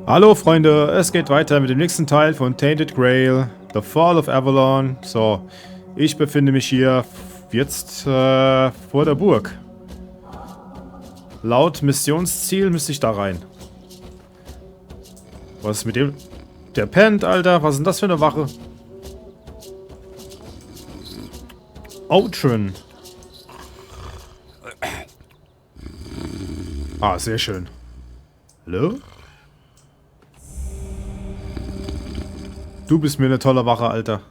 Hallo Freunde, es geht weiter mit dem nächsten Teil von Tainted Grail, The Fall of Avalon. So, ich befinde mich hier jetzt vor der Burg. Laut Missionsziel müsste ich da rein. Was ist mit dem? Der pennt, Alter. Was ist denn das für eine Wache? Outron. Ah, sehr schön. Hallo? Du bist mir eine tolle Wache, Alter.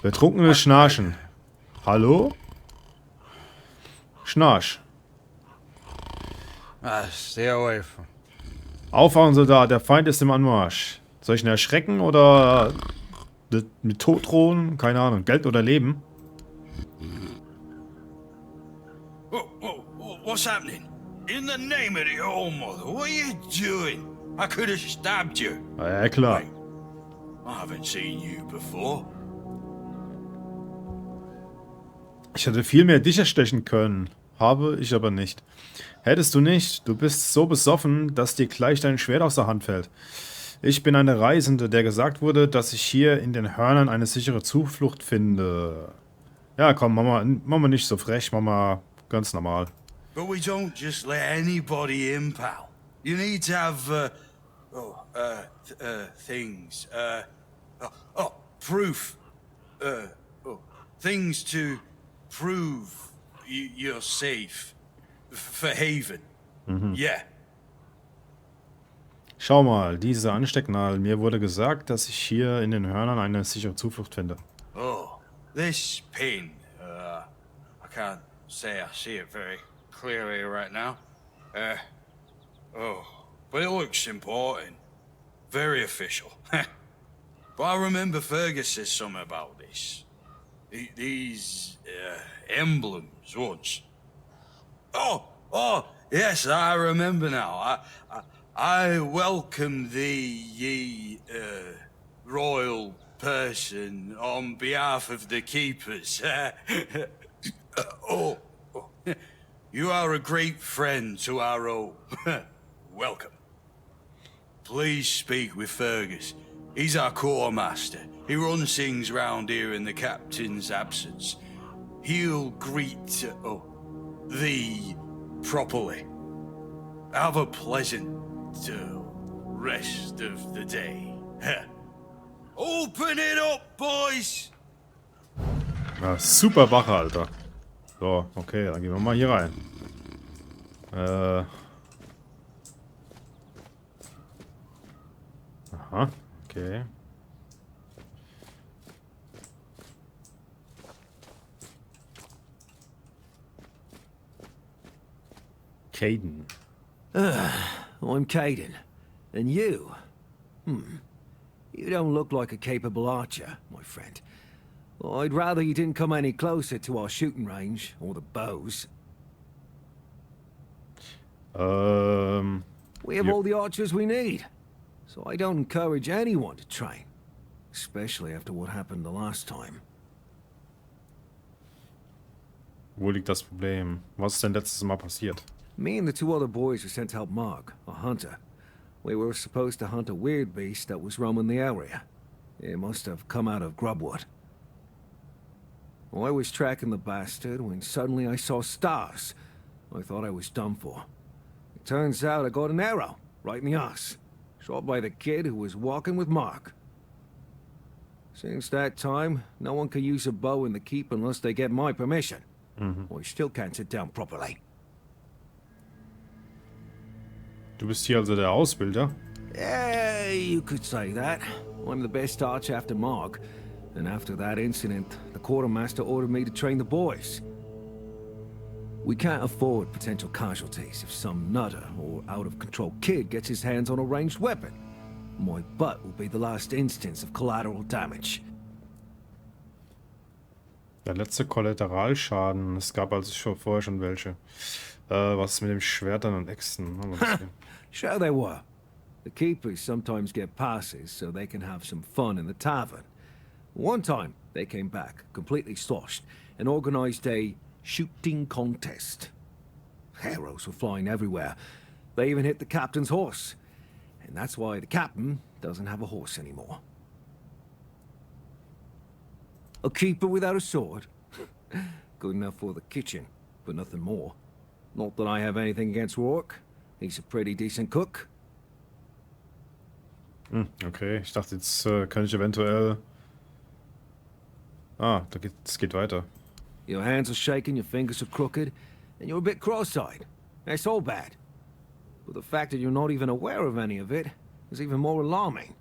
Betrunkenes Schnarchen. Hallo? Schnarch. Stay away from. Aufwachen, Soldat, der Feind ist im Anmarsch. Soll ich ihn erschrecken oder mit Tod drohen? Keine Ahnung. Geld oder Leben? What's happening? In the name of the All Mother, what are you doing? I could have stabbed you. Ja, klar. Wait, I haven't seen you before. Ich hätte viel mehr dich erstechen können. Habe ich aber nicht. Hättest du nicht. Du bist so besoffen, dass dir gleich dein Schwert aus der Hand fällt. Ich bin eine Reisende, der gesagt wurde, dass ich hier in den Hörnern eine sichere Zuflucht finde. Ja, komm, Mama nicht so frech, Mama ganz normal. But we don't just let anybody in, pal. You need to have, things, proof. Things to prove you're safe. For Haven. Yeah. Schau mal, diese Anstecknadel. Mir wurde gesagt, dass ich hier in den Hörnern eine sichere Zuflucht finde. Oh, this pin. I can't say I see it very clearly right now. But it looks important. Very official. But I remember Fergus said something about this. These emblems once. Oh, yes, I remember now. I welcome thee, ye, royal person, on behalf of the keepers. You are a great friend to our own. Welcome. Please speak with Fergus. He's our quartermaster. He runs things round here in the captain's absence. He'll greet, thee properly. Have a pleasant rest of the day. Open it up, boys! Ja, super Wache, Alter. So, okay, dann gehen wir mal hier rein. Aha, okay. Caden. I'm Caden. And you? You don't look like a capable archer, my friend. I'd rather you didn't come any closer to our shooting range, or the bows. We have all the archers we need, so I don't encourage anyone to train. Especially after what happened the last time. Wo liegt das Problem? Was ist denn letztes Mal passiert? Me and the two other boys were sent to help Mark, a hunter. We were supposed to hunt a weird beast that was roaming the area. It must have come out of Grubwood. I was tracking the bastard when suddenly I saw stars. I thought I was done for. It turns out I got an arrow, right in the ass. Shot by the kid who was walking with Mark. Since that time, no one can use a bow in the keep unless they get my permission. I still can't sit down properly. Du bist hier also der Ausbilder? Yeah, you could say that. I'm the best archer after Mark. And after that incident, the quartermaster ordered me to train the boys. We can't afford potential casualties if some nutter or out-of-control kid gets his hands on a ranged weapon. My butt will be the last instance of collateral damage. Der letzte Kollateralschaden. Es gab also schon vorher schon welche. Was mit dem Schwertern und Äxten? Sure they were. The keepers sometimes get passes so they can have some fun in the tavern. One time, they came back, completely sloshed, and organized a shooting contest. Arrows were flying everywhere. They even hit the captain's horse. and that's why the captain doesn't have a horse anymore. A keeper without a sword? Good enough for the kitchen, but nothing more. Not that I have anything against Rourke. He's a pretty decent cook. Okay, ich dachte, jetzt kann ich eventuell... Ah, es geht weiter. Your hands are shaking, your fingers are crooked, and you're a bit cross-eyed. That's all bad. But the fact that you're not even aware of any of it is even more alarming.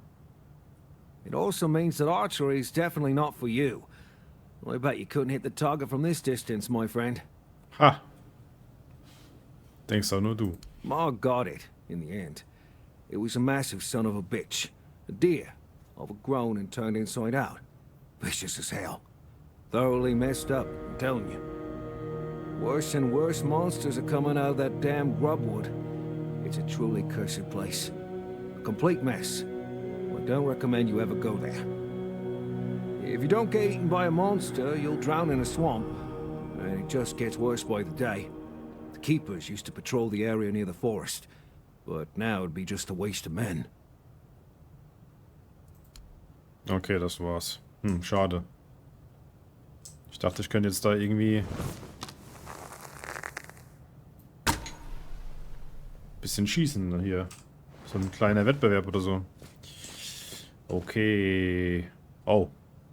It also means that archery is definitely not for you. I bet you couldn't hit the target from this distance, my friend. Ha! Denkst auch nur du. Mark got it, in the end. It was a massive son of a bitch. A deer, overgrown and turned inside out. Vicious as hell. Thoroughly messed up, I'm telling you. Worse and worse monsters are coming out of that damn grubwood. It's a truly cursed place. A complete mess. I don't recommend you ever go there. If you don't get eaten by a monster, you'll drown in a swamp. And it just gets worse by the day. The keepers used to patrol the area near the forest. But now it'd be just a waste of men. Okay, das war's. Schade. Ich dachte, ich könnte jetzt da irgendwie... bisschen schießen hier. So ein kleiner Wettbewerb oder so. Okay. Oh.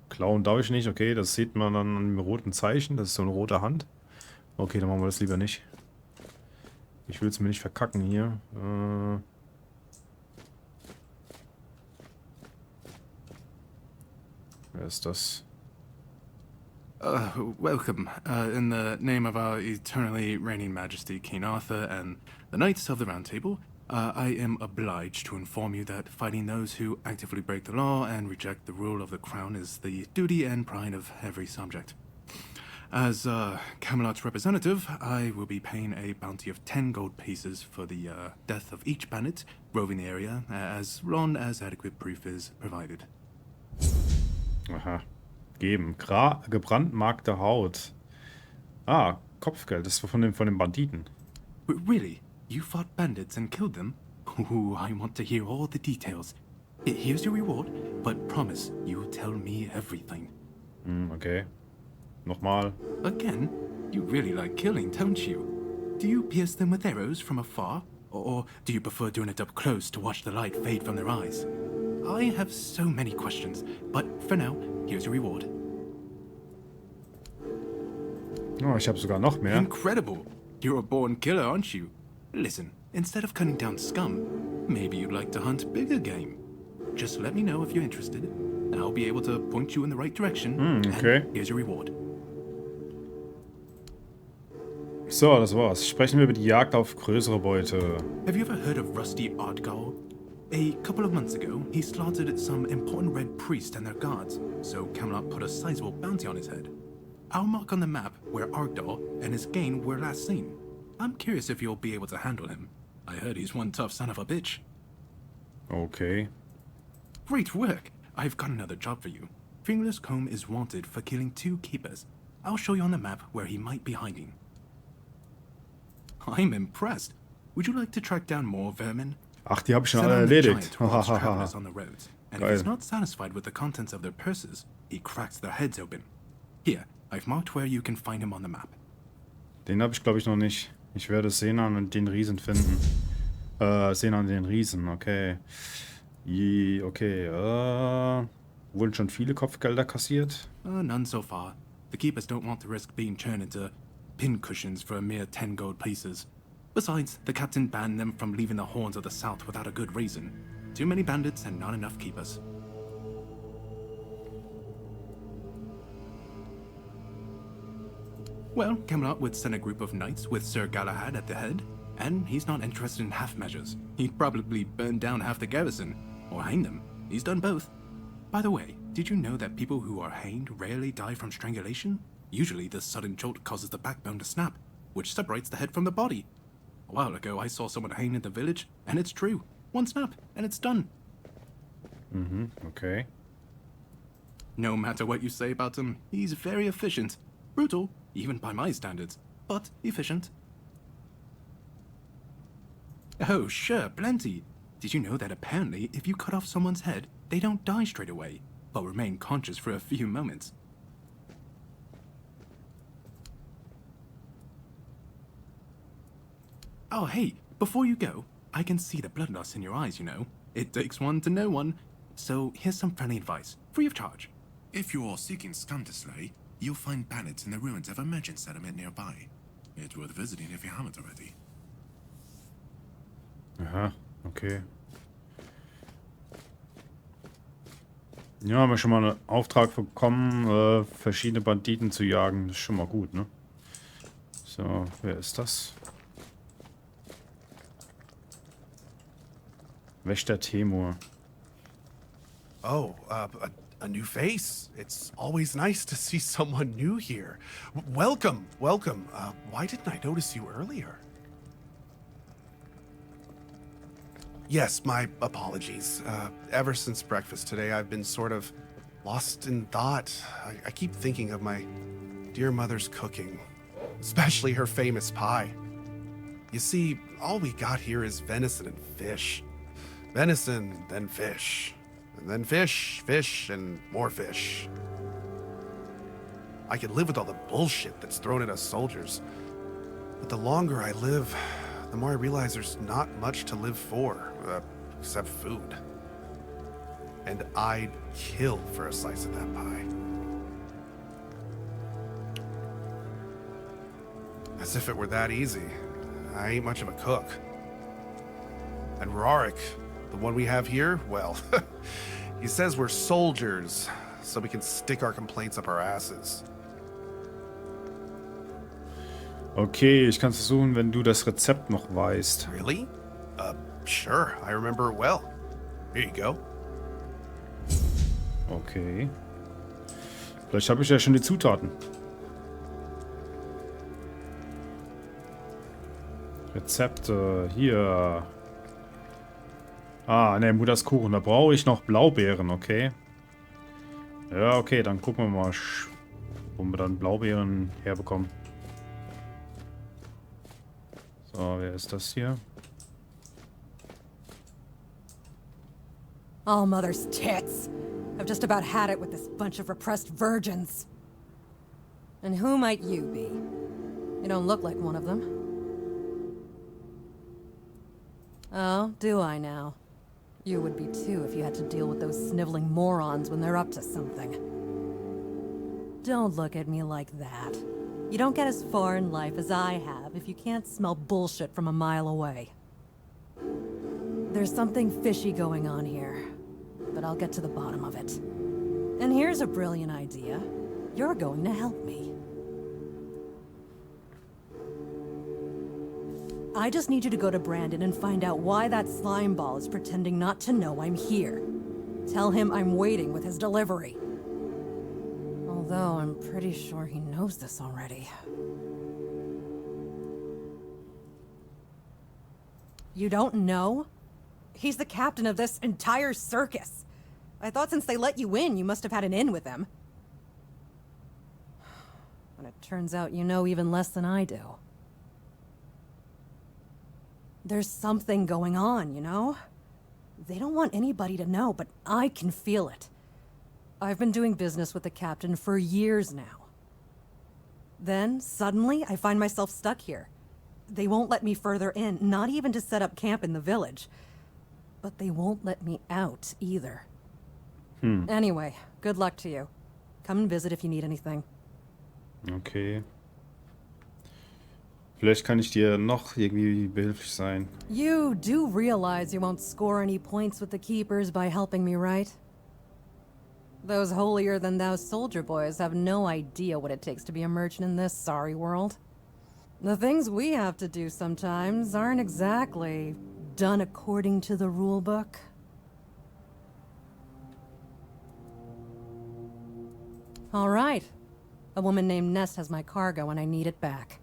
Klauen darf ich nicht. Okay, das sieht man dann an dem roten Zeichen. Das ist so eine rote Hand. Okay, dann machen wir das lieber nicht. Ich will es mir nicht verkacken hier. Wer ist das? Welcome. In the name of our eternally reigning majesty, King Arthur, and the Knights of the Round Table, I am obliged to inform you that fighting those who actively break the law and reject the rule of the crown is the duty and pride of every subject. As Camelot's representative, I will be paying a bounty of 10 gold pieces for the death of each bandit roving the area, as long as adequate proof is provided. Aha. Geben. Gebrandmarkte Haut. Ah, Kopfgeld. Das war von den Banditen. Really? You fought bandits and killed them? Ooh, I want to hear all the details. Here's your reward, but promise you'll tell me everything. Okay. Nochmal. Again? You really like killing, don't you? Do you pierce them with arrows from afar? Or do you prefer doing it up close to watch the light fade from their eyes? I have so many questions, but for now, here's your reward. Oh, ich habe sogar noch mehr. Incredible! You're a born killer, aren't you? Listen, instead of cutting down scum, maybe you'd like to hunt bigger game. Just let me know if you're interested. I'll be able to point you in the right direction. Okay. And here's your reward. So, das war's. Sprechen wir über die Jagd auf größere Beute. Have you ever heard of Rusty Ardgal? A couple of months ago, he slaughtered some important red priests and their guards, so Camelot put a sizable bounty on his head. I'll mark on the map where Ardgal and his gang were last seen. I'm curious if you'll be able to handle him. I heard he's one tough son of a bitch. Okay. Great work! I've got another job for you. Fingerless Comb is wanted for killing 2 keepers. I'll show you on the map where he might be hiding. I'm impressed. Would you like to track down more vermin? Ach, die habe ich schon Send alle on the erledigt. giant who watch travelers on the roads, and if Geil. he's not satisfied with the contents of their purses, he cracks their heads open. Here, I've marked where you can find him on the map. Den habe ich, glaube ich, noch nicht. Ich werde Senan und den Riesen finden. Senan den Riesen, okay. Okay, wurden schon viele Kopfgelder kassiert? None so far. The keepers don't want to risk being turned into pincushions for a mere 10 gold pieces. Besides, the captain banned them from leaving the horns of the south without a good reason. Too many bandits and not enough keepers. Well, Camelot would send a group of knights with Sir Galahad at the head, and he's not interested in half measures. He'd probably burn down half the garrison, or hang them. He's done both. By the way, did you know that people who are hanged rarely die from strangulation? Usually the sudden jolt causes the backbone to snap, which separates the head from the body. A while ago I saw someone hanged in the village, and it's true. One snap, and it's done. Okay. No matter what you say about him, he's very efficient. Brutal, even by my standards, but efficient. Oh, sure, plenty. Did you know that apparently if you cut off someone's head, they don't die straight away, but remain conscious for a few moments? Oh, hey, before you go, I can see the bloodlust in your eyes, you know. It takes one to know one. So here's some friendly advice, free of charge. If you are seeking scum to slay, you'll find bandits in the ruins of a merchant settlement nearby. It's worth visiting if you haven't already. Aha, okay. Ja, haben wir schon mal einen Auftrag bekommen, verschiedene Banditen zu jagen. Das ist schon mal gut, ne? So, wer ist das? Wächter Temur. Oh, a new face. It's always nice to see someone new here. Welcome, welcome. Why didn't I notice you earlier? Yes, my apologies. Ever since breakfast today, I've been sort of lost in thought. I keep thinking of my dear mother's cooking, especially her famous pie. You see, all we got here is venison and fish. Venison, then fish. And then fish, fish, and more fish. I can live with all the bullshit that's thrown at us soldiers. But the longer I live, the more I realize there's not much to live for, except food. And I'd kill for a slice of that pie. As if it were that easy. I ain't much of a cook. And Rorik, the one we have here, well, he says we're soldiers, so we can stick our complaints up our asses. Okay, ich kann es versuchen, wenn du das Rezept noch weißt. Really? Sure, I remember it well. Here you go. Okay. Vielleicht habe ich ja schon die Zutaten. Rezepte, hier. Ah, ne, Mutters Kuchen. Da brauche ich noch Blaubeeren, okay. Ja, okay, dann gucken wir mal, wo wir dann Blaubeeren herbekommen. So, wer ist das hier? All mother's tits. I've just about had it with this bunch of repressed virgins. And who might you be? You don't look like one of them. Oh, do I now? You would be too if you had to deal with those sniveling morons when they're up to something. Don't look at me like that. You don't get as far in life as I have if you can't smell bullshit from a mile away. There's something fishy going on here, but I'll get to the bottom of it. And here's a brilliant idea. You're going to help me. I just need you to go to Brandon and find out why that slime ball is pretending not to know I'm here. Tell him I'm waiting with his delivery. Although I'm pretty sure he knows this already. You don't know? He's the captain of this entire circus. I thought since they let you in, you must have had an in with him. And it turns out you know even less than I do. There's something going on, you know? They don't want anybody to know, but I can feel it. I've been doing business with the captain for years now. Then, suddenly, I find myself stuck here. They won't let me further in, not even to set up camp in the village. But they won't let me out, either. Anyway, good luck to you. Come and visit if you need anything. Okay. Vielleicht kann ich dir noch irgendwie behilflich sein. You do realize you won't score any points with the keepers by helping me, right? Those holier-than-thou soldier boys have no idea what it takes to be a merchant in this sorry world. The things we have to do sometimes aren't exactly done according to the rule book. All right. A woman named Nest has my cargo and I need it back.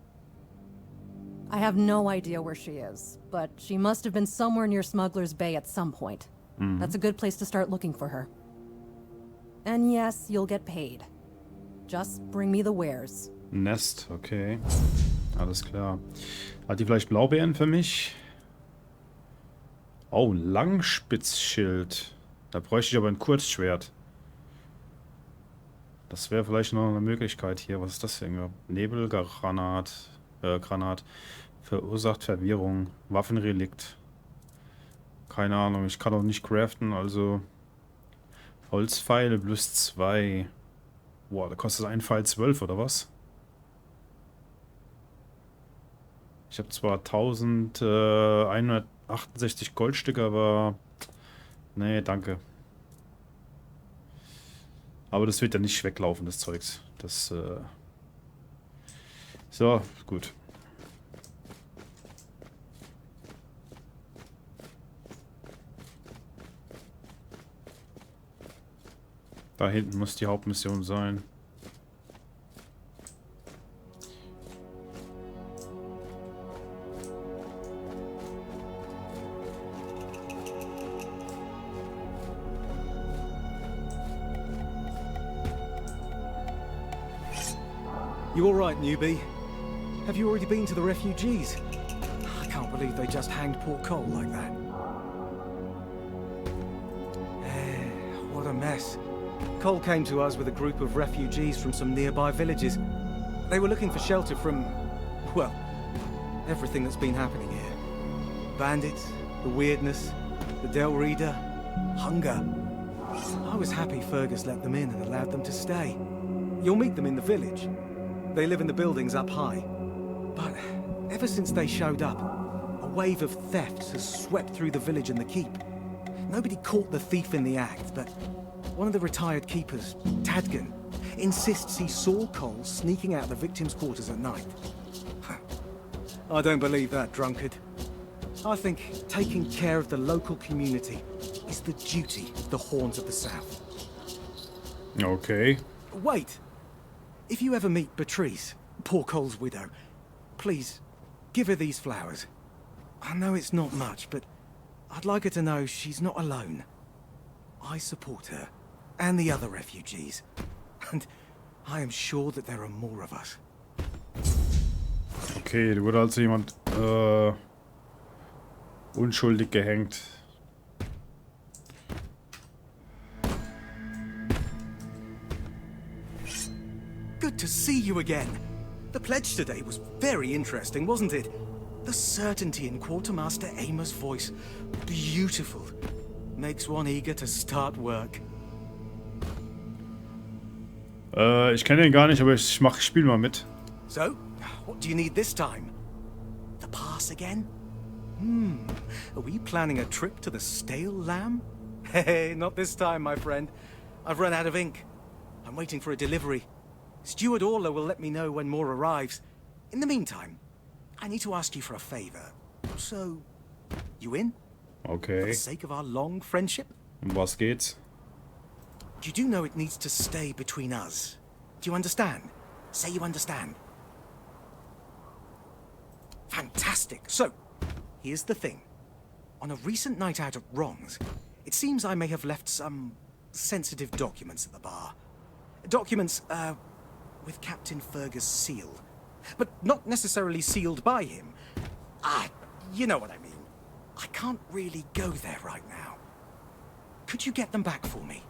I have no idea where she is, but she must have been somewhere near Smuggler's Bay at some point. That's a good place to start looking for her. And yes, you'll get paid. Just bring me the wares. Nest, okay. Alles klar. Hat die vielleicht Blaubeeren für mich? Oh, Langspitzschild. Da bräuchte ich aber ein Kurzschwert. Das wäre vielleicht noch eine Möglichkeit hier. Was ist das hier? Nebelgranat. Granat. Verursacht Verwirrung. Waffenrelikt. Keine Ahnung. Ich kann auch nicht craften, also... Holzpfeile plus 2. Boah, da kostet ein Pfeil 12, oder was? Ich habe zwar 1168 Goldstücke, aber... Nee, danke. Aber das wird ja nicht weglaufen, das Zeugs. Das, So, gut. Da hinten muss die Hauptmission sein. You all right, newbie? Have you already been to the refugees? I can't believe they just hanged poor Cole like that. What a mess. Cole came to us with a group of refugees from some nearby villages. They were looking for shelter from, well, everything that's been happening here. Bandits, the weirdness, the Del Reader, hunger. I was happy Fergus let them in and allowed them to stay. You'll meet them in the village. They live in the buildings up high. But ever since they showed up, a wave of thefts has swept through the village and the keep. Nobody caught the thief in the act, but one of the retired keepers, Tadgan, insists he saw Cole sneaking out the victims' quarters at night. I don't believe that, drunkard. I think taking care of the local community is the duty of the Horns of the South. Okay. Wait! If you ever meet Beatrice, poor Cole's widow, please, give her these flowers. I know it's not much, but I'd like her to know she's not alone. I support her, and the other refugees. And I am sure that there are more of us. Okay, da wurde also jemand unschuldig gehängt. Good to see you again. The pledge today was very interesting, wasn't it? The certainty in Quartermaster Amor's voice. Beautiful. Makes one eager to start work. Ich kenne ihn gar nicht, aber ich spiel mal mit. So, what do you need this time? The pass again? Are we planning a trip to the Stale Lamb? Hey, not this time, my friend. I've run out of ink. I'm waiting for a delivery. Steward Orla will let me know when more arrives. In the meantime, I need to ask you for a favor. So, you in? Okay. For the sake of our long friendship? Um was geht's? You do know it needs to stay between us. Do you understand? Say you understand. Fantastic. So, here's the thing. On a recent night out at Wrongs, it seems I may have left some sensitive documents at the bar. Documents, with Captain Fergus' seal. But not necessarily sealed by him. You know what I mean. I can't really go there right now. Could you get them back for me?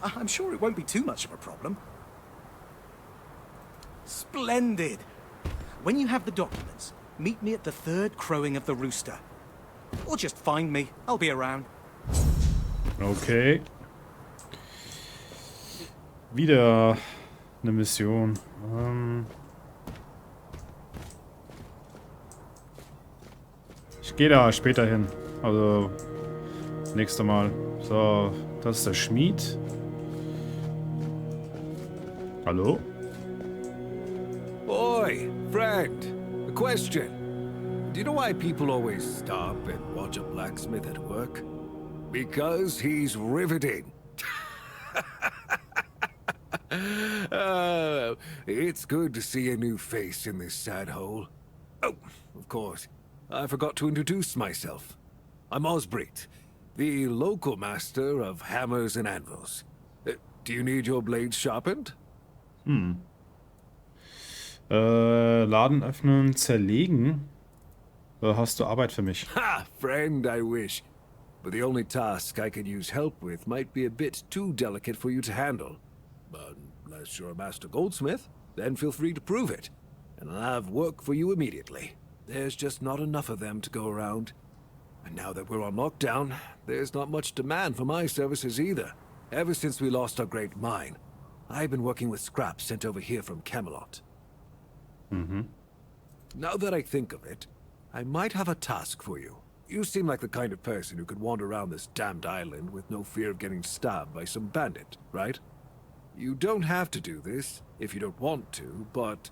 I'm sure it won't be too much of a problem. Splendid! When you have the documents, meet me at the third crowing of the rooster. Or just find me. I'll be around. Okay. Wieder eine Mission. Ich gehe da später hin. Also, das nächste Mal. So, das ist der Schmied. Hallo? Oi, friend. A question. Do you know why people always stop and watch a blacksmith at work? Because he's riveting. It's good to see a new face in this sad hole. Oh, of course. I forgot to introduce myself. I'm Osbrit, the local master of hammers and anvils. Do you need your blades sharpened? Laden öffnen, zerlegen. Hast du Arbeit für mich? Ha, friend, I wish. but the only task I could use help with might be a bit too delicate for you to handle. But unless you're a master goldsmith, then feel free to prove it, and I'll have work for you immediately. There's just not enough of them to go around. And now that we're on lockdown, there's not much demand for my services either. Ever since we lost our great mine, I've been working with scraps sent over here from Camelot. Now that I think of it, I might have a task for you. You seem like the kind of person who could wander around this damned island with no fear of getting stabbed by some bandit, right? You don't have to do this if you don't want to, but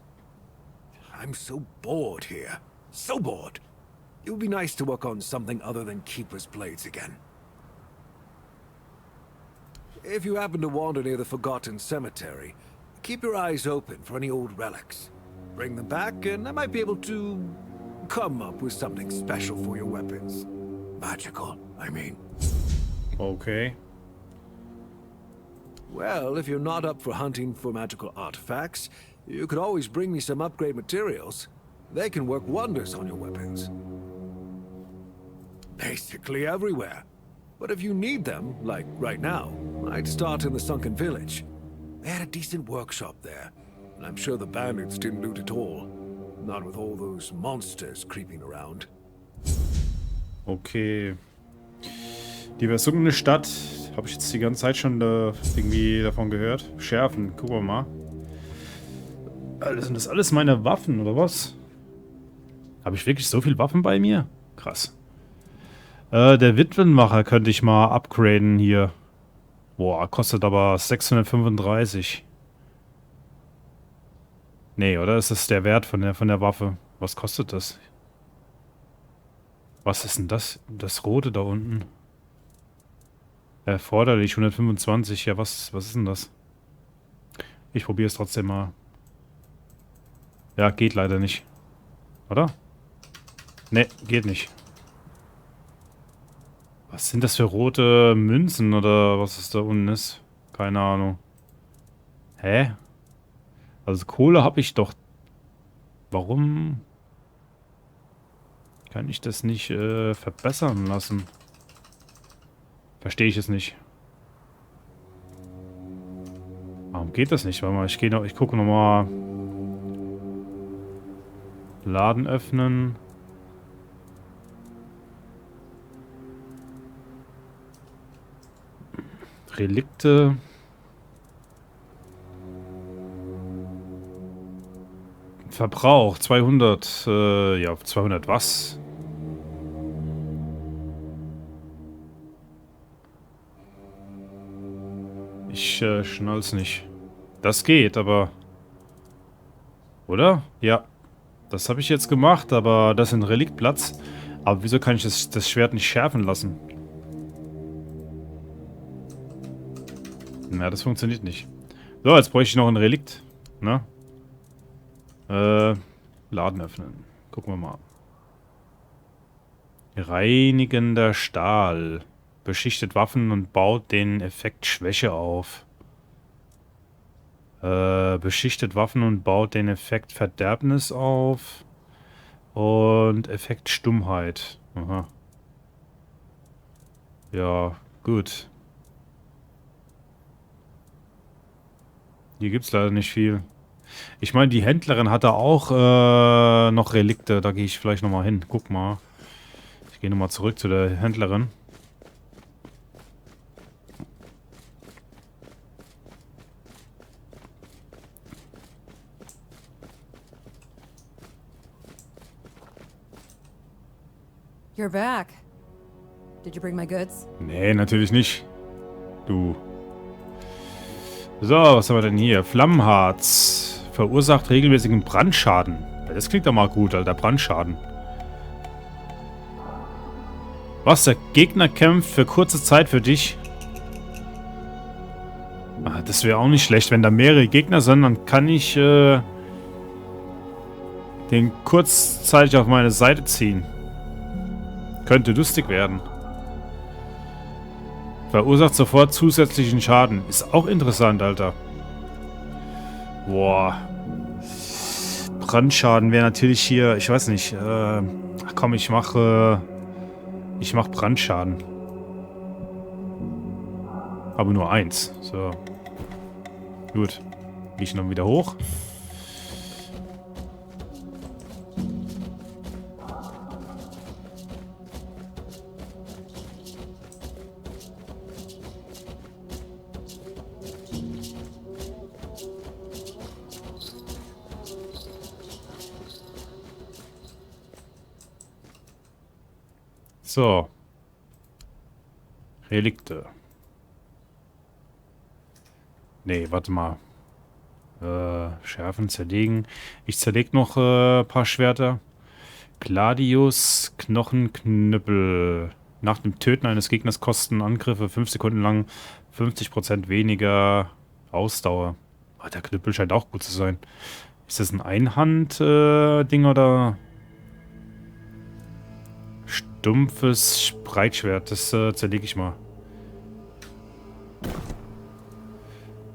I'm so bored here. So bored. It would be nice to work on something other than Keeper's Blades again. If you happen to wander near the Forgotten Cemetery, keep your eyes open for any old relics. Bring them back, and I might be able to come up with something special for your weapons. Magical, I mean. Okay. Well, if you're not up for hunting for magical artifacts, you could always bring me some upgrade materials. They can work wonders on your weapons. Basically everywhere. But if you need them, like right now, I'd start in the Sunken Village. They had a decent workshop there, and I'm sure the bandits didn't loot it all. Not with all those monsters creeping around. Okay. Die versunkene Stadt. Habe ich jetzt die ganze Zeit schon irgendwie davon gehört. Schärfen, gucken wir mal. Alter, sind das alles meine Waffen, oder was? Habe ich wirklich so viel Waffen bei mir? Krass. Der Witwenmacher könnte ich mal upgraden hier. Boah, kostet aber 635. Nee, oder? Ist das der Wert von der Waffe? Was kostet das? Was ist denn das? Das Rote da unten. Erforderlich, 125. Ja, was ist denn das? Ich probiere es trotzdem mal. Ja, geht leider nicht. Oder? Ne, geht nicht. Was sind das für rote Münzen oder was es da unten ist? Keine Ahnung. Hä? Also Kohle habe ich doch. Warum kann ich das nicht verbessern lassen? Verstehe ich es nicht. Warum geht das nicht? Warte mal, ich gucke nochmal. Laden öffnen. Relikte. Verbrauch 200. Ja, 200 was? Ich schnall's nicht. Das geht, aber... Oder? Ja. Das habe ich jetzt gemacht, aber das ist ein Reliktplatz. Aber wieso kann ich das Schwert nicht schärfen lassen? Na, das funktioniert nicht. So, jetzt bräuchte ich noch ein Relikt. Ne? Laden öffnen. Gucken wir mal. Reinigender Stahl. Beschichtet Waffen und baut den Effekt Schwäche auf. Beschichtet Waffen und baut den Effekt Verderbnis auf. Und Effekt Stummheit. Aha. Ja, gut. Hier gibt es leider nicht viel. Ich meine, die Händlerin hat da auch noch Relikte. Da gehe ich vielleicht nochmal hin. Guck mal. Ich gehe nochmal zurück zu der Händlerin. You're back. Did you bring my goods? Nee, natürlich nicht. Du. So, was haben wir denn hier? Flammenharz. Verursacht regelmäßigen Brandschaden. Das klingt doch mal gut, Alter. Brandschaden. Was? Der Gegner kämpft für kurze Zeit für dich. Ah, das wäre auch nicht schlecht. Wenn da mehrere Gegner sind, dann kann ich den kurzzeitig auf meine Seite ziehen. Könnte lustig werden. Verursacht sofort zusätzlichen Schaden. Ist auch interessant, Alter. Boah. Brandschaden wäre natürlich hier... Ich weiß nicht. Komm, ich mach Brandschaden. Habe nur 1. So. Gut. Gehe ich dann wieder hoch. So. Relikte. Nee, warte mal. Schärfen, zerlegen. Ich zerleg noch ein paar Schwerter. Gladius, Knochenknüppel. Nach dem Töten eines Gegners kosten Angriffe 5 Sekunden lang 50% weniger Ausdauer. Oh, der Knüppel scheint auch gut zu sein. Ist das ein Einhand-Ding oder... Stumpfes Breitschwert, das zerlege ich mal.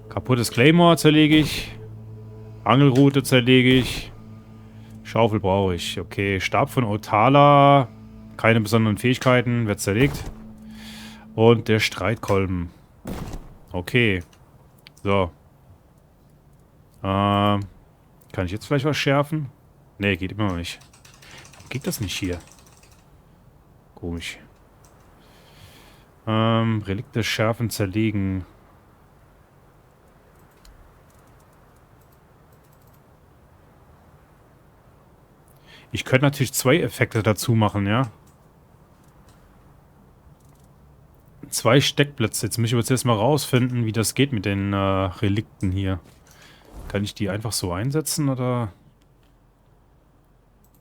Kaputtes Claymore zerlege ich. Angelrute zerlege ich. Schaufel brauche ich. Okay, Stab von Otala. Keine besonderen Fähigkeiten, wird zerlegt. Und der Streitkolben. Okay. So. Kann ich jetzt vielleicht was schärfen? Ne, geht immer noch nicht. Geht das nicht hier? Komisch. Relikte schärfen, zerlegen. Ich könnte natürlich 2 Effekte dazu machen, ja. 2 Steckplätze. Jetzt müssen wir jetzt mal rausfinden, wie das geht mit den Relikten hier. Kann ich die einfach so einsetzen, oder?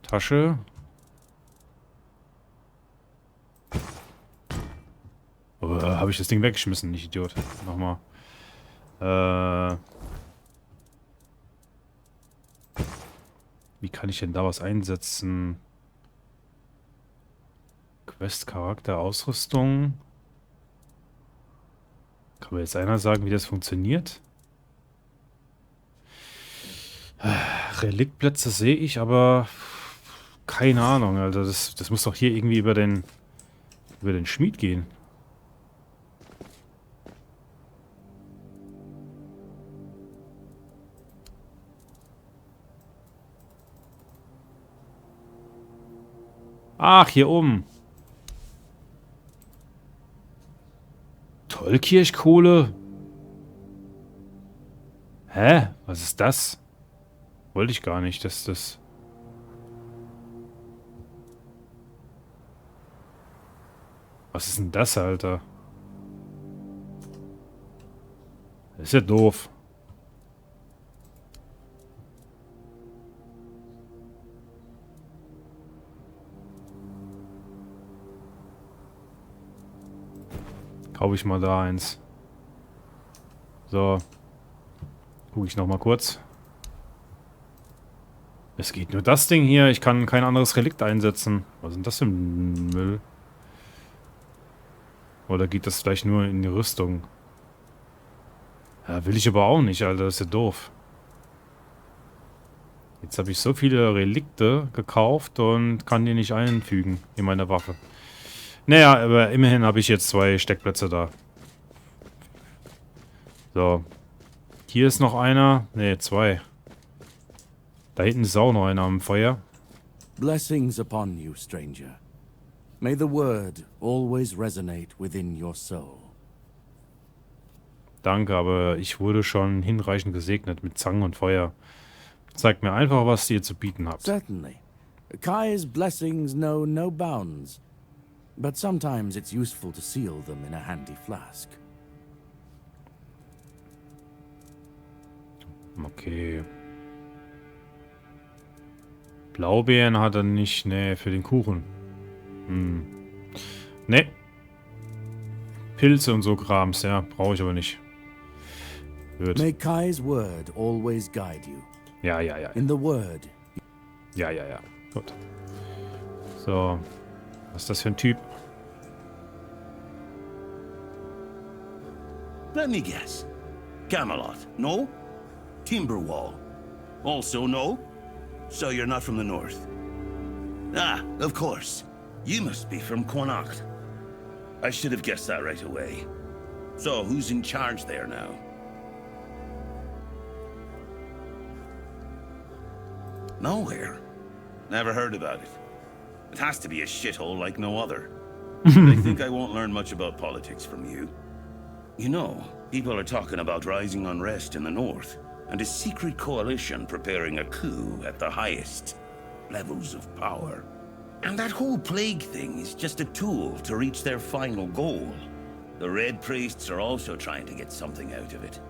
Tasche. Oh, habe ich das Ding weggeschmissen, nicht Idiot. Nochmal. Wie kann ich denn da was einsetzen? Quest, Charakter, Ausrüstung. Kann mir jetzt einer sagen, wie das funktioniert? Reliktplätze sehe ich, aber keine Ahnung. Also das muss doch hier irgendwie über den Schmied gehen. Ach, hier oben. Tollkirchkohle? Hä? Was ist das? Wollte ich gar nicht, dass das... Was ist denn das, Alter? Das ist ja doof. Kaufe ich mal da eins. So. Gucke ich noch mal kurz. Es geht nur das Ding hier. Ich kann kein anderes Relikt einsetzen. Was ist denn das für ein Müll? Oder geht das vielleicht nur in die Rüstung? Ja, will ich aber auch nicht, Alter. Das ist ja doof. Jetzt habe ich so viele Relikte gekauft und kann die nicht einfügen in meine Waffe. Naja, aber immerhin habe ich jetzt 2 Steckplätze da. So. Hier ist noch einer. Ne, 2. Da hinten ist auch noch einer am Feuer. Blessings upon you, stranger. May the word always resonate within your soul. Danke, aber ich wurde schon hinreichend gesegnet mit Zangen und Feuer. Zeigt mir einfach, was ihr zu bieten habt. Certainly. Kai's blessings know no bounds. But sometimes it's useful to seal them in a handy flask. Okay. Blaubeeren hat er nicht. Nee, für den Kuchen. Nee. Pilze und so Krams, ja. Brauche ich aber nicht. Gut. May Kai's word always guide you. Ja. In the word. Ja. Gut. So. Was ist das für ein Typ? Let me guess. Camelot, no? Timberwall, also no? So you're not from the north? Ah, of course. You must be from Connacht. I should have guessed that right away. So, who's in charge there now? Nowhere. Never heard about it. It has to be a shithole like no other. I think I won't learn much about politics from you. You know, people are talking about rising unrest in the north, and a secret coalition preparing a coup at the highest levels of power. And that whole plague thing is just a tool to reach their final goal. The Red Priests are also trying to get something out of it.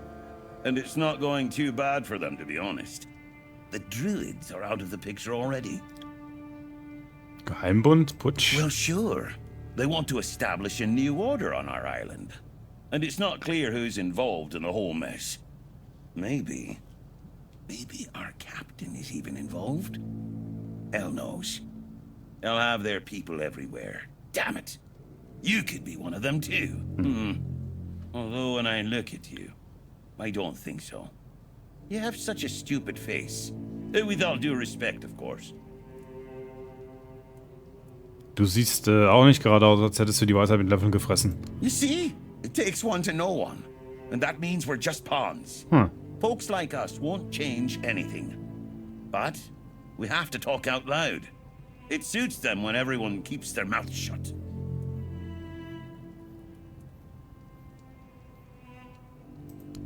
And it's not going too bad for them, to be honest. The Druids are out of the picture already. Geheimbund? Putsch? Well, sure. They want to establish a new order on our island. And it's not clear who's involved in the whole mess. Maybe our captain is even involved? Hell knows. They'll have their people everywhere. Damn it. You could be one of them too. Although when I look at you, I don't think so. You have such a stupid face. With all due respect, of course. Du siehst auch nicht gerade aus, als hättest du die Weisheit mit Löffeln gefressen. You see? It takes one to know one. And that means we're just pawns. Folks like us won't change anything. But we have to talk out loud. It suits them when everyone keeps their mouth shut.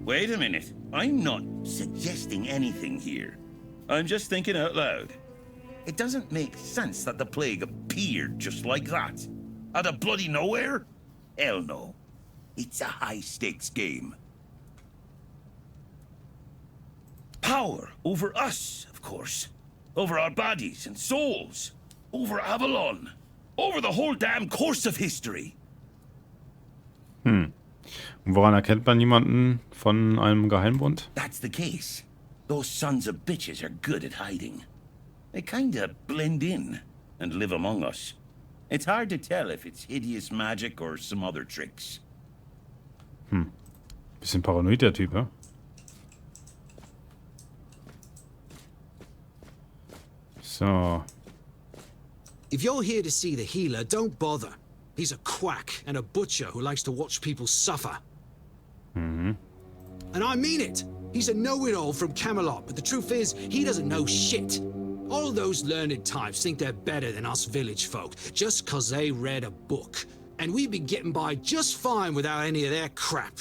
Wait a minute. I'm not suggesting anything here. I'm just thinking out loud. It doesn't make sense that the plague appeared just like that. Out of bloody nowhere? Hell no. It's a high-stakes game. Power over us, of course. Over our bodies and souls. Over Avalon. Over the whole damn course of history. Und woran erkennt man jemanden von einem Geheimbund? That's the case. Those sons of bitches are good at hiding. They kinda blend in and live among us. It's hard to tell if it's hideous magic or some other tricks. Bisschen paranoid, der Typ, ja? So. If you're here to see the healer, don't bother. He's a quack and a butcher who likes to watch people suffer. And I mean it. He's a know-it-all from Camelot, but the truth is, he doesn't know shit. All those learned types think they're better than us village folk, just 'cause they read a book. And we've been getting by just fine without any of their crap.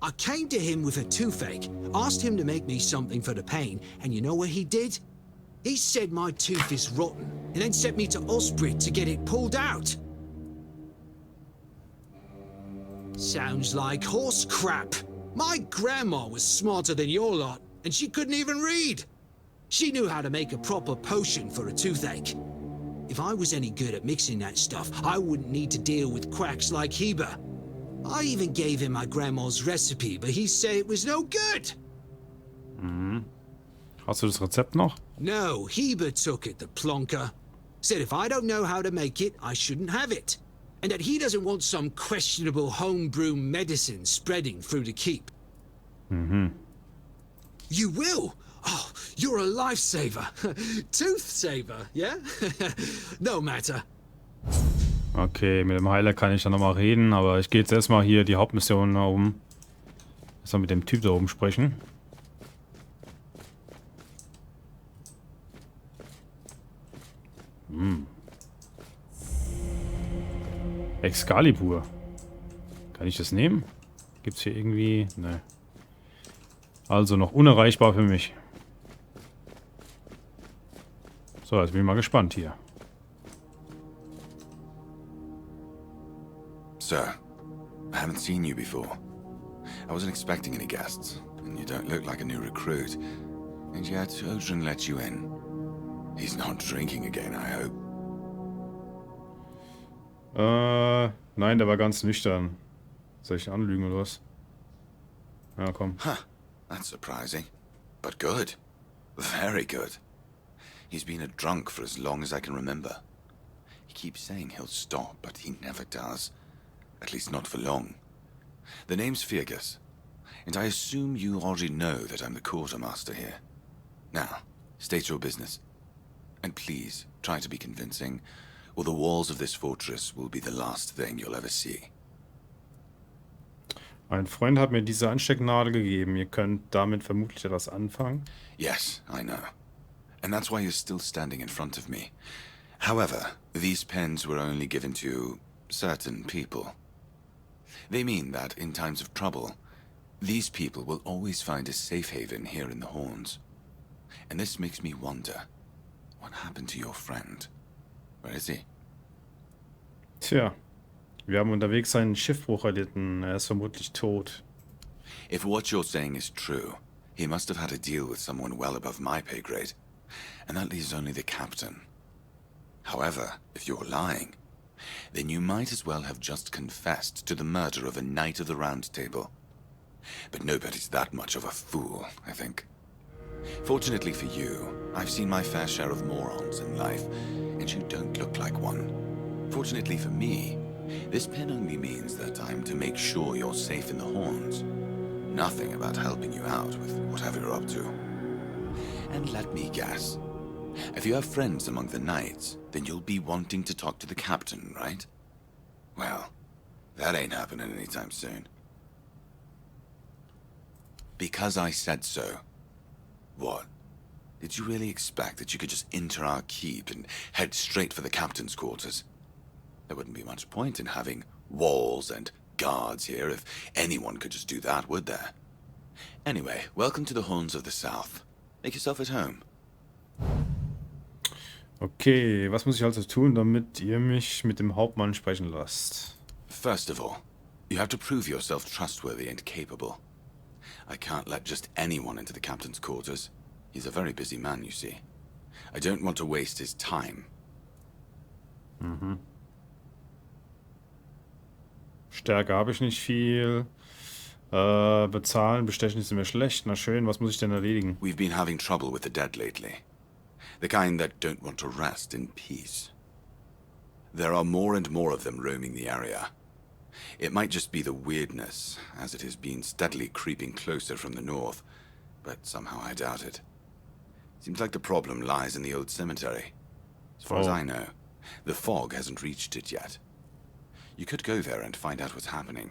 I came to him with a toothache, asked him to make me something for the pain, and you know what he did? He said my tooth is rotten, and then sent me to Osprey to get it pulled out. Sounds like horse crap. My grandma was smarter than your lot, and she couldn't even read. She knew how to make a proper potion for a toothache. If I was any good at mixing that stuff, I wouldn't need to deal with quacks like Heber. I even gave him my grandma's recipe, but he said it was no good. Hast du das Rezept noch? No, Heber took it, the plonker. Said if I don't know how to make it, I shouldn't have it. And that he doesn't want some questionable homebrew medicine spreading through the keep. You will? Oh, you're a lifesaver. Tooth saver, yeah? No matter. Okay, mit dem Heiler kann ich dann nochmal reden, aber ich gehe jetzt erstmal hier die Hauptmission da oben. Erstmal mit dem Typ da oben sprechen. Excalibur. Kann ich das nehmen? Gibt's hier irgendwie... Ne. Also noch unerreichbar für mich. So, jetzt bin ich mal gespannt hier. Sir, I haven't seen you before. I wasn't expecting any guests, and you don't look like a new recruit. And yet, Odrin let you in. He's not drinking again, I hope. Nein, der war ganz nüchtern. Soll ich anlügen oder was? Ja, komm. Huh, that's surprising. But good. Very good. He's been a drunk for as long as I can remember. He keeps saying he'll stop, but he never does. At least not for long. The name's Fergus, and I assume you already know that I'm the quartermaster here. Now, state your business. And please, try to be convincing, or the walls of this fortress will be the last thing you'll ever see. Ein Freund hat mir diese Anstecknadel gegeben. Ihr könnt damit vermutlich etwas anfangen. Yes, I know. And that's why you're still standing in front of me. However, these pens were only given to certain people. They mean that in times of trouble, these people will always find a safe haven here in the Horns. And this makes me wonder, what happened to your friend? Where is he? Tja, wir haben unterwegs einen Schiffbruch erlitten. Er ist vermutlich tot. If what you're saying is true, he must have had a deal with someone well above my pay grade. And that leaves only the captain. However, if you're lying, then you might as well have just confessed to the murder of a Knight of the Round Table. But nobody's that much of a fool, I think. Fortunately for you, I've seen my fair share of morons in life, and you don't look like one. Fortunately for me, this pen only means that I'm to make sure you're safe in the Horns. Nothing about helping you out with whatever you're up to. And let me guess. If you have friends among the knights, then you'll be wanting to talk to the captain, right? Well, that ain't happening anytime soon. Because I said so. What? Did you really expect that you could just enter our keep and head straight for the captain's quarters? There wouldn't be much point in having walls and guards here if anyone could just do that, would there? Anyway, welcome to the Horns of the South. Make yourself at home. Okay, was muss ich also tun, damit ihr mich mit dem Hauptmann sprechen lasst? First of all, you have to prove yourself trustworthy and capable. I can't let just anyone into the captain's quarters. He's a very busy man, you see. I don't want to waste his time. Mhm. Stärke habe ich nicht viel. Bezahlen, bestechen ist mir schlecht. Na schön, was muss ich denn erledigen? We've been having trouble with the dead lately. The kind that don't want to rest in peace. There are more and more of them roaming the area. It might just be the weirdness, as it has been steadily creeping closer from the north, but somehow I doubt it. Seems like the problem lies in the old cemetery. As far as I know, the fog hasn't reached it yet. You could go there and find out what's happening.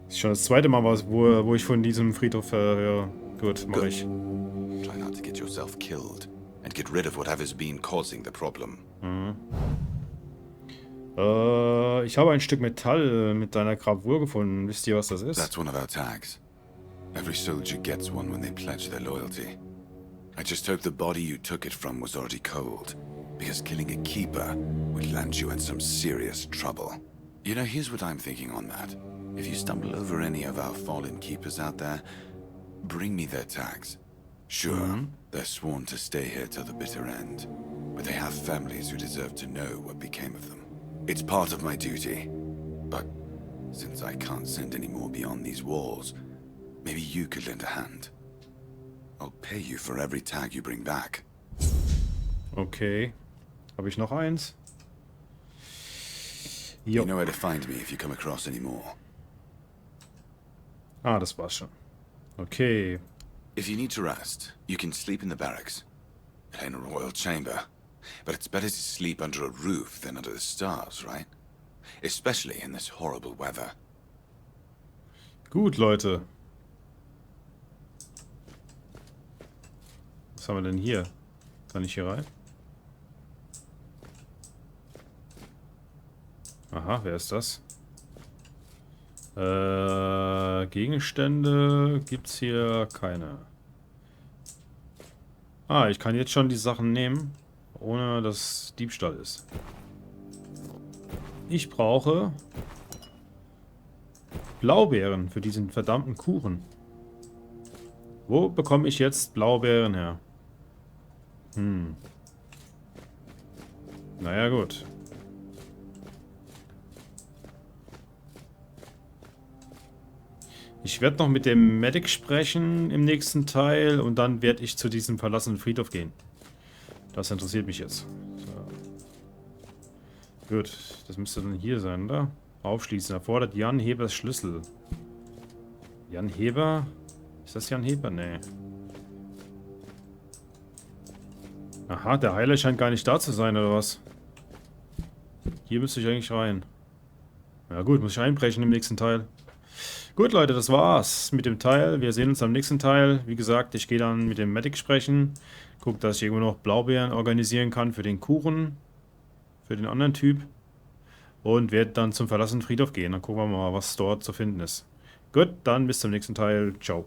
Das ist schon das zweite Mal, wo ich von diesem Friedhof höre. Gut, mach ich. Try not to get yourself killed and get rid of whatever's been causing the problem. Mhm. Ich habe ein Stück Metall mit deiner Gravur gefunden. Wisst ihr, was das ist? That's one of our tags. Every soldier gets one when they pledge their loyalty. I just hope the body you took it from was already cold, because killing a keeper would land you in some serious trouble. You know, here's what I'm thinking on that. If you stumble over any of our fallen keepers out there, bring me their tags. Sure, they're sworn to stay here till the bitter end, but they have families who deserve to know what became of them. It's part of my duty, but since I can't send any more beyond these walls, maybe you could lend a hand. I'll pay you for every tag you bring back. Okay. Habe ich noch eins? You know where to find me if you come across any more. Ah, das war's schon. Okay. If you need to rest, you can sleep in the barracks. It ain't a royal chamber, but it's better to sleep under a roof than under the stars, right? Especially in this horrible weather. Gut, Leute. Was haben wir denn hier? Kann ich hier rein? Aha, wer ist das? Gegenstände gibt's hier keine. Ah, ich kann jetzt schon die Sachen nehmen, ohne dass Diebstahl ist. Ich brauche Blaubeeren für diesen verdammten Kuchen. Wo bekomme ich jetzt Blaubeeren her? Naja, gut. Ich werde noch mit dem Medic sprechen im nächsten Teil und dann werde ich zu diesem verlassenen Friedhof gehen. Das interessiert mich jetzt. So. Gut, das müsste dann hier sein, oder? Aufschließen. Erfordert Jan Hebers Schlüssel. Jan Heber? Ist das Jan Heber? Nee. Aha, der Heiler scheint gar nicht da zu sein, oder was? Hier müsste ich eigentlich rein. Ja gut, muss ich einbrechen im nächsten Teil. Gut, Leute, das war's mit dem Teil. Wir sehen uns am nächsten Teil. Wie gesagt, ich gehe dann mit dem Medic sprechen. Guck, dass ich irgendwo noch Blaubeeren organisieren kann für den Kuchen. Für den anderen Typ. Und werde dann zum verlassenen Friedhof gehen. Dann gucken wir mal, was dort zu finden ist. Gut, dann bis zum nächsten Teil. Ciao.